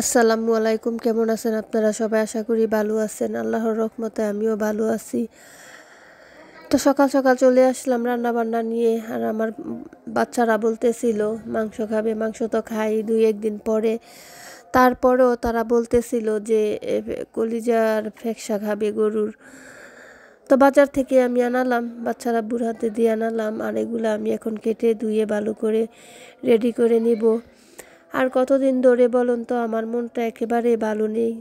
আসসালামু আলাইকুম। কেমন আছেন আপনারা সবাই? আশা করি ভালো আছেন। আল্লাহর রহমতে আমিও ভালো আছি। তো সকাল সকাল চলে আসলাম রান্না বান্না নিয়ে। আর আমার বাচ্চারা বলতেছিল মাংস খাবে। মাংস তো খাই 2-1 দিন পরে। তারপরেও তারা বলতেছিল যে কলিজার ফ্যাকসা খাবে গরুর। তো বাজার থেকে আমি আনালাম, বাচ্চারা বুড়াতে দিয়ে আনালাম। আর এগুলো আমি এখন কেটে ধুয়ে ভালো করে রেডি করে নিব। আর কতদিন ধরে বলুন তো আমার মনটা একেবারে ভালো নেই।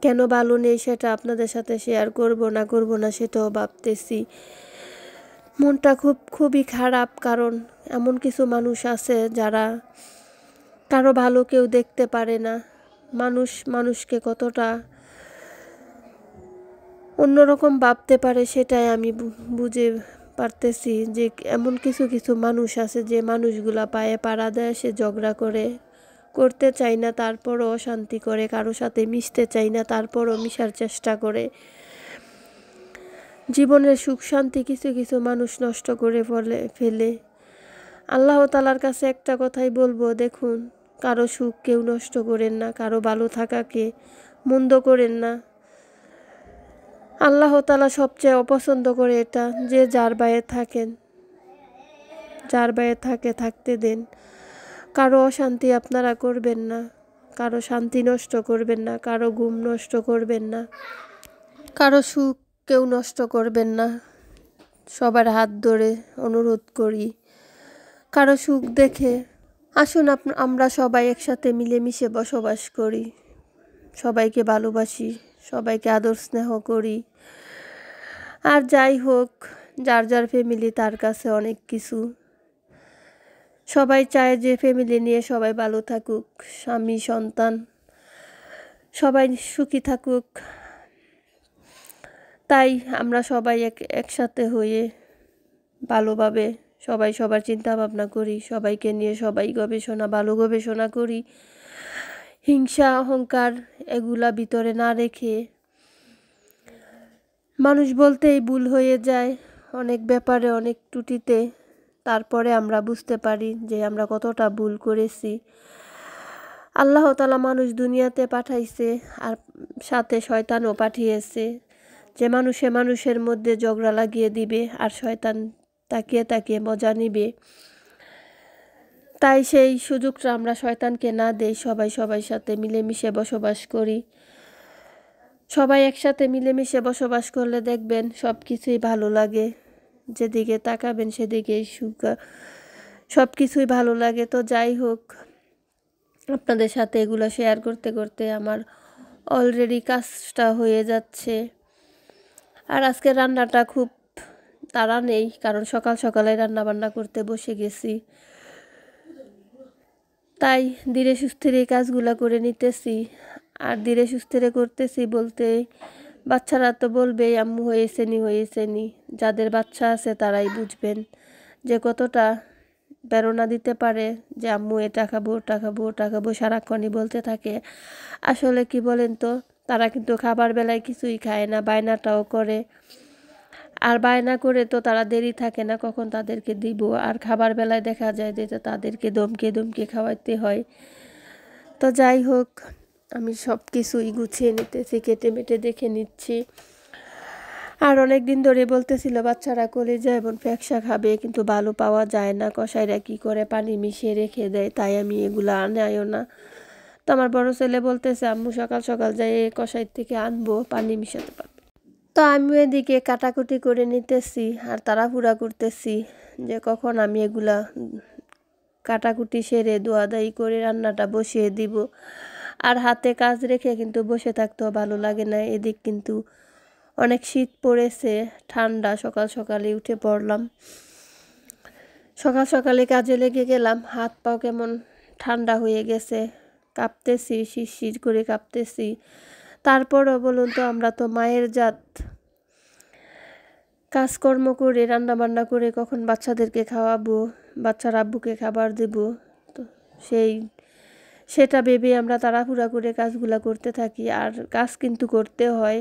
কেন ভালো নেই সেটা আপনাদের সাথে শেয়ার করব না সেটাও ভাবতেছি। মনটা খুবই খারাপ, কারণ এমন কিছু মানুষ আছে যারা কারো ভালো কেউ দেখতে পারে না। মানুষকে কতটা অন্যরকম ভাবতে পারে সেটাই আমি বুঝে পারতেছি। যে এমন কিছু মানুষ আছে যে মানুষগুলা পায়ে পাড়া দেয়, সে ঝগড়া করতে চায় না, তারপরও অশান্তি করে, কারো সাথে মিশতে চায় না, তারপরও মিশার চেষ্টা করে। জীবনের সুখ শান্তি কিছু মানুষ নষ্ট করে ফেলে। আল্লাহ তাআলার কাছে একটা কথাই বলবো, দেখুন, কারো সুখ কেউ নষ্ট করেন না, কারো ভালো থাকাকে মন্দ করেন না। আল্লাহ তাআলা সবচেয়ে অপছন্দ করে এটা, যে যার বাইরে থাকতে দেন। কারো অশান্তি আপনারা করবেন না, কারো শান্তি নষ্ট করবেন না, কারো ঘুম নষ্ট করবেন না, কারো সুখ কেউ নষ্ট করবেন না। সবার হাত ধরে অনুরোধ করি, কারো সুখ দেখে আসুন আমরা সবাই একসাথে মিলেমিশে বসবাস করি, সবাইকে ভালোবাসি, সবাইকে আদর স্নেহ করি। আর যাই হোক, যার ফ্যামিলি তার কাছে অনেক কিছু। সবাই চায় যে ফ্যামিলি নিয়ে সবাই ভালো থাকুক, স্বামী সন্তান সবাই সুখী থাকুক। তাই আমরা সবাই একসাথে হয়ে ভালোভাবে সবাই সবার চিন্তা ভাবনা করি, সবাইকে নিয়ে সবাই ভালো গবেষণা করি। হিংসা অহংকার এগুলা ভিতরে না রেখে, মানুষ বলতেই ভুল হয়ে যায় অনেক ব্যাপারে, অনেক ত্রুটিতে। তারপরে আমরা বুঝতে পারি যে আমরা কতটা ভুল করেছি। আল্লাহ তাআলা মানুষ দুনিয়াতে পাঠাইছে, আর সাথে শয়তানও পাঠিয়েছে, যে মানুষের মধ্যে ঝগড়া লাগিয়ে দিবে, আর শয়তান তাকিয়ে মজা নিবে। তাই সেই সুযোগটা আমরা শয়তানকে না দেই, সবাই সাথে মিলেমিশে বসবাস করি। সবাই একসাথে মিলেমিশে বসবাস করলে দেখবেন সব কিছুই ভালো লাগে। যেদিকে তাকাবেন সেদিকেই সুখ, সব কিছুই ভালো লাগে। তো যাই হোক, আপনাদের সাথে এগুলো শেয়ার করতে করতে আমার অলরেডি কাজটা হয়ে যাচ্ছে। আর আজকে রান্নাটা খুব তাড়া নেই, কারণ সকাল সকালে রান্না বান্না করতে বসে গেছি। তাই ধীরে সুস্থিরে এই কাজগুলো করে নিতেছি। আর ধীরে সুস্থিরে করতেছি বলতে, বাচ্চারা তো বলবেই আম্মু হয়েছে নি। যাদের বাচ্চা আছে তারাই বুঝবেন যে কতটা প্রেরণা দিতে পারে, যে আম্মু এটা খাবো ওটা খাবো সারাক্ষণই বলতে থাকে। আসলে কি বলেন তো, তারা কিন্তু খাবার বেলায় কিছুই খায় না, বায়নাটাও করে। আর বায়না করে তো তারা দেরি থাকে না কখন তাদেরকে দিব। আর খাবার বেলায় দেখা যায় যে তাদেরকে দমকে খাওয়াইতে হয়। তো যাই হোক, আমি সব কিছুই গুছিয়ে নিতেছি, কেটে মেটে দেখে নিচ্ছি। আর অনেক দিন ধরে বলতেছিল বাচ্চারা কলিজা এবং ফ্যাকসা খাবে, কিন্তু ভালো পাওয়া যায় না, কসাইরা কি করে পানি মিশিয়ে রেখে দেয়, তাই আমি এগুলো আনাইও না। তো আমার বড় ছেলে বলতেছে আম্মু সকাল সকাল যাই কসাই থেকে আনবো, পানি মিশাতে পারবে। তো আমি এদিকে কাটাকুটি করে নিতেছি আর তাড়াহুড়া করতেছি যে কখন আমি এগুলা কাটাকুটি সেরে দোয়াদাই করে রান্নাটা বসিয়ে দিব। আর হাতে কাজ রেখে কিন্তু বসে থাকতেও ভালো লাগে না। এদিক কিন্তু অনেক শীত পড়েছে, ঠান্ডা। সকাল সকালে উঠে পড়লাম, সকাল সকালে কাজে লেগে গেলাম, হাত পাও কেমন ঠান্ডা হয়ে গেছে, কাঁপতেছি, শিরশির করে কাঁপতেছি। তারপরও বলুন তো, আমরা তো মায়ের জাত, কাজকর্ম করে রান্না বান্না করে কখন বাচ্চাদেরকে খাওয়াবো, বাচ্চার আব্বুকে খাবার দেব, তো সেটা ভেবে আমরা তাড়াহুড়া করে কাজগুলো করতে থাকি। আর কাজ কিন্তু করতে হয়,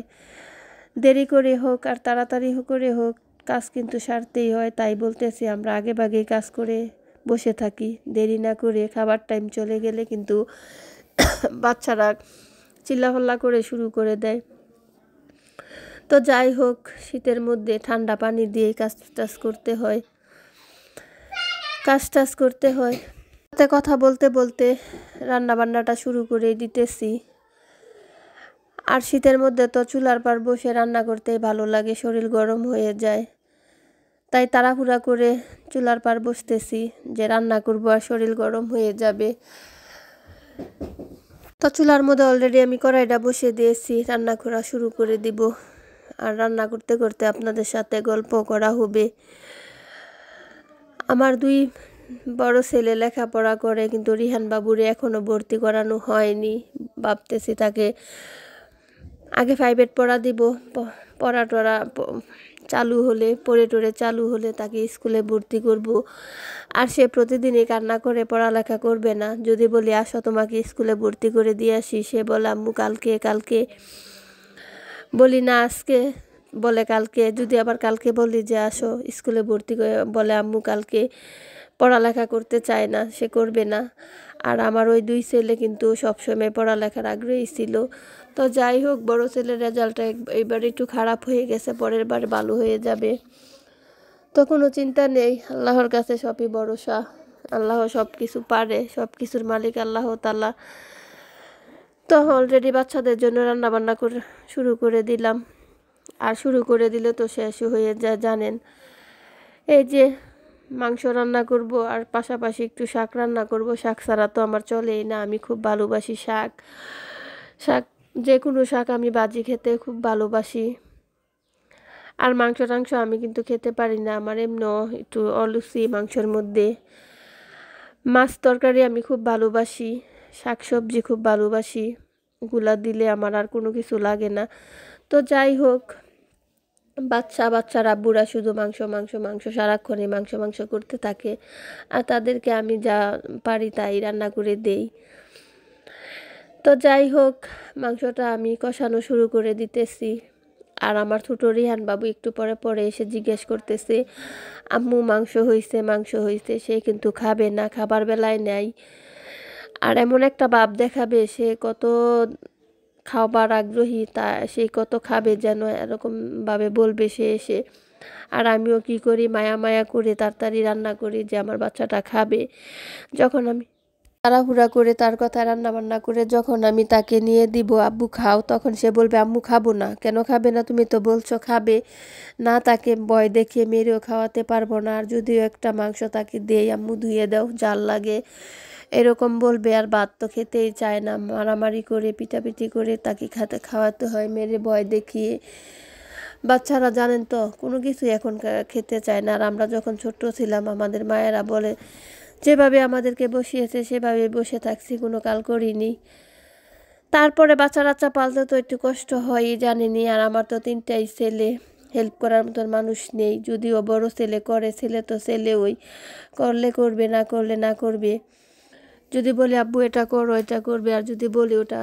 দেরি করে হোক আর তাড়াতাড়ি করে হোক, কাজ কিন্তু সারতেই হয়। তাই বলতেছি আমরা আগে ভাগেই কাজ করে বসে থাকি, দেরি না করে। খাবার টাইম চলে গেলে কিন্তু বাচ্চারা চিল্লাফাল্লা করে শুরু করে দেয়। তো যাই হোক, শীতের মধ্যে ঠান্ডা পানি দিয়ে কাজ করতে হয়। সাথে কথা বলতে বলতে রান্নাবান্নাটা শুরু করে দিতেছি। আর শীতের মধ্যে তো চুলার পার বসে রান্না করতেই ভালো লাগে, শরীর গরম হয়ে যায়। তাই তাড়াহুড়া করে চুলার পার বসতেছি যে রান্না করবো আর শরীর গরম হয়ে যাবে। তো চুলার মধ্যে অলরেডি আমি কড়াইটা বসিয়ে দিয়েছি, রান্না করা শুরু করে দিব। আর রান্না করতে করতে আপনাদের সাথে গল্প করা হবে। আমার 2 বড় ছেলে লেখাপড়া করে, কিন্তু রিহান বাবুরে এখনও ভর্তি করানো হয়নি। ভাবতেছি তাকে আগে 5 পড়া দিব, পড়া টড়া চালু হলে, পড়ে টড়ে চালু হলে তাকে স্কুলে ভর্তি করব। আর সে প্রতিদিনই কান্না করে পড়ালেখা করবে না। যদি বলি আসো তোমাকে স্কুলে ভর্তি করে দিয়ে আসি, সে বলে আম্মু কালকে। বলি না আজকে, বলে কালকে। যদি আবার কালকে বলি যে আসো স্কুলে ভর্তি করে, বলে আম্মু কালকে। পড়ালেখা করতে চায় না, সে করবে না। আর আমার ওই 2 ছেলে কিন্তু সবসময় পড়ালেখার আগ্রহী ছিল। তো যাই হোক, বড় ছেলের রেজাল্টটা এইবার একটু খারাপ হয়ে গেছে, পরের বার ভালো হয়ে যাবে। তো কোনো চিন্তা নেই, আল্লাহর কাছে সবই ভরসা। আল্লাহ সব কিছু পারে, সব কিছুর মালিক আল্লাহ তাআলা। তো অলরেডি বাচ্চাদের জন্য রান্নাবান্না শুরু করে দিলাম। আর শুরু করে দিলে তো শেষও হয়ে যায় জানেন। এই যে মাংস রান্না করব আর পাশাপাশি একটু শাক রান্না করব। শাক ছাড়া তো আমার চলেই না। আমি খুব ভালোবাসি শাক। যে কোনো শাক আমি ভাজি খেতে খুব ভালোবাসি। আর মাংস টাংস আমি কিন্তু খেতে পারি না, আমার এমনিও একটু অলুচি মাংসের মধ্যে। মাছ তরকারি আমি খুব ভালোবাসি, শাক সবজি খুব ভালোবাসি। এগুলা দিলে আমার আর কোনো কিছু লাগে না। তো যাই হোক, বাচ্চারা আব্বুরা শুধু মাংস সারাক্ষণই মাংস করতে থাকে। আর তাদেরকে আমি যা পারি তাই রান্না করে দেই। তো যাই হোক, মাংসটা আমি কষানো শুরু করে দিতেছি। আর আমার ছোট রিহান বাবু একটু পরে এসে জিজ্ঞেস করতেছে আম্মু মাংস হয়েছে। সে কিন্তু খাবে না, খাবার বেলায় নেয়। আর এমন একটা ভাব দেখাবে, সে কত খাবার আগ্রহী, তা সে কত খাবে যেন এরকমভাবে বলবে সে এসে। আর আমিও কি করি, মায়া করে তাড়াতাড়ি রান্না করি যে আমার বাচ্চাটা খাবে। যখন আমি তাড়াহুড়া করে তার কথা রান্নাবান্না করে যখন আমি তাকে নিয়ে দিব আব্বু খাও, তখন সে বলবে আম্মু খাবো না। কেন খাবে না? তুমি তো বলছো খাবে না। তাকে ভয় দেখিয়ে মেরেও খাওয়াতে পারবো না। আর যদিও একটা মাংস তাকে দেই, আম্মু ধুয়ে দাও, জাল লাগে, এরকম বলবে। আর ভাত তো খেতেই চায় না, মারামারি করে পিটাপিটি করে তাকে খাওয়াতে হয় মেরে ভয় দেখিয়ে। বাচ্চারা জানেন তো কোনো কিছু এখন খেতে চায় না। আর আমরা যখন ছোট্ট ছিলাম, আমাদের মায়েরা বলে যেভাবে আমাদেরকে বসিয়েছে সেভাবে বসে থাকছি, কোনো কাল করিনি। তারপরে বাচ্চা পালতে তো একটু কষ্ট হয়ই জানেনি। আর আমার তো 3টাই ছেলে, হেল্প করার মতন মানুষ নেই। যদিও বড় ছেলে করে, ছেলে তো ছেলে, ওই করলে করবে, না করলে না করবে। যদি বলি আব্বু এটা করো, এটা করবে। আর যদি বলি ওটা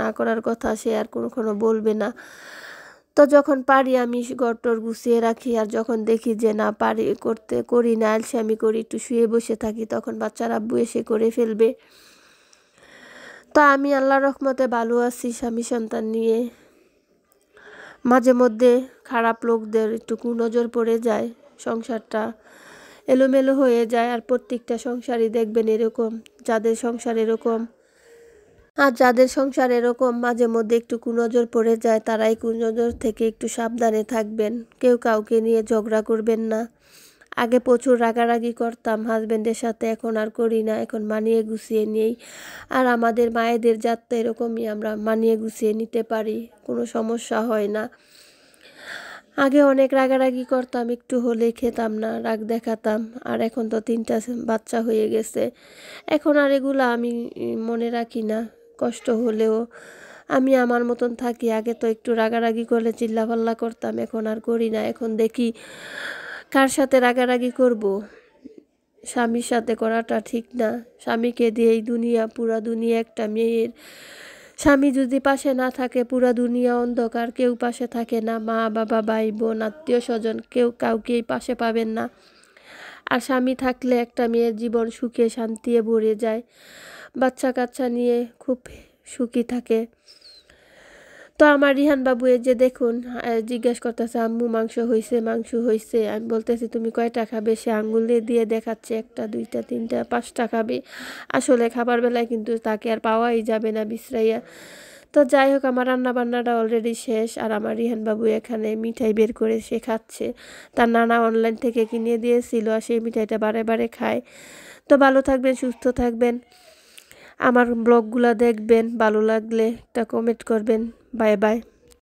না করার কথা, সে আর কখনো বলবে না। তো যখন পারি আমি ঘরটর গুছিয়ে রাখি। আর যখন দেখি যে না পারি, করি না, আমি করি, একটু শুয়ে বসে থাকি, তখন বাচ্চার আব্বু এসে করে ফেলবে। তো আমি আল্লাহর রহমতে ভালো আছি স্বামী সন্তান নিয়ে। মাঝে মধ্যে খারাপ লোকদের একটু কুনজর পড়ে যায়, সংসারটা এলোমেলো হয়ে যায়। আর প্রত্যেকটা সংসারই দেখবেন এরকম, যাদের সংসার এরকম মাঝে মধ্যে একটু কুনজর পড়ে যায়, তারাই কুনজর থেকে একটু সাবধানে থাকবেন। কেউ কাউকে নিয়ে ঝগড়া করবেন না। আগে প্রচুর রাগারাগি করতাম হাজব্যান্ডের সাথে, এখন আর করি না। এখন মানিয়ে গুছিয়ে নিই। আর আমাদের মায়েদের জাত তো এরকমই, আমরা মানিয়ে গুছিয়ে নিতে পারি, কোনো সমস্যা হয় না। আগে অনেক রাগারাগি করতাম, একটু হলে খেতাম না, রাগ দেখাতাম। আর এখন তো 3টা বাচ্চা হয়ে গেছে, এখন আর এগুলো আমি মনে রাখি না। কষ্ট হলেও আমি আমার মতন থাকি। আগে তো একটু রাগারাগি করলে চিল্লাপাল্লা করতাম, এখন আর করি না। এখন দেখি কার সাথে রাগারাগি করব? স্বামীর সাথে করাটা ঠিক না। স্বামীকে দিয়েই দুনিয়া, পুরা দুনিয়া একটা মেয়ের। স্বামী যদি পাশে না থাকে, পুরা দুনিয়া অন্ধকার। কেউ পাশে থাকে না, মা বাবা ভাই বোন আত্মীয় স্বজন কেউ কাউকেই পাশে পাবেন না। আর স্বামী থাকলে একটা মেয়ের জীবন সুখে শান্তিতে ভরে যায়। বাচ্চা কাচ্চা নিয়ে খুব সুখী থাকে। তো আমার রিহান বাবু এই যে দেখুন জিজ্ঞেস করতেছে আম্মু মাংস হয়েছে। আমি বলতেছি তুমি কয়টা খাবে, সে আঙ্গুল দিয়ে দেখাচ্ছে 1টা 2টা 3টা 5টা খাবে। আসলে খাবার বেলায় কিন্তু তাকে আর পাওয়াই যাবে না বিশ্রাইয়া। তো যাই হোক, আমার রান্না বান্নাটা অলরেডি শেষ, আর আমার রিহান বাবু এখানে মিঠাই বের করে সে খাচ্ছে। তার নানা অনলাইন থেকে কিনে দিয়েছিল, আর সেই মিঠাইটা বারে বারে খায়। তো ভালো থাকবেন, সুস্থ থাকবেন, আমার ব্লগগুলো দেখবেন, ভালো লাগলে একটা কমেন্ট করবেন। Bye bye.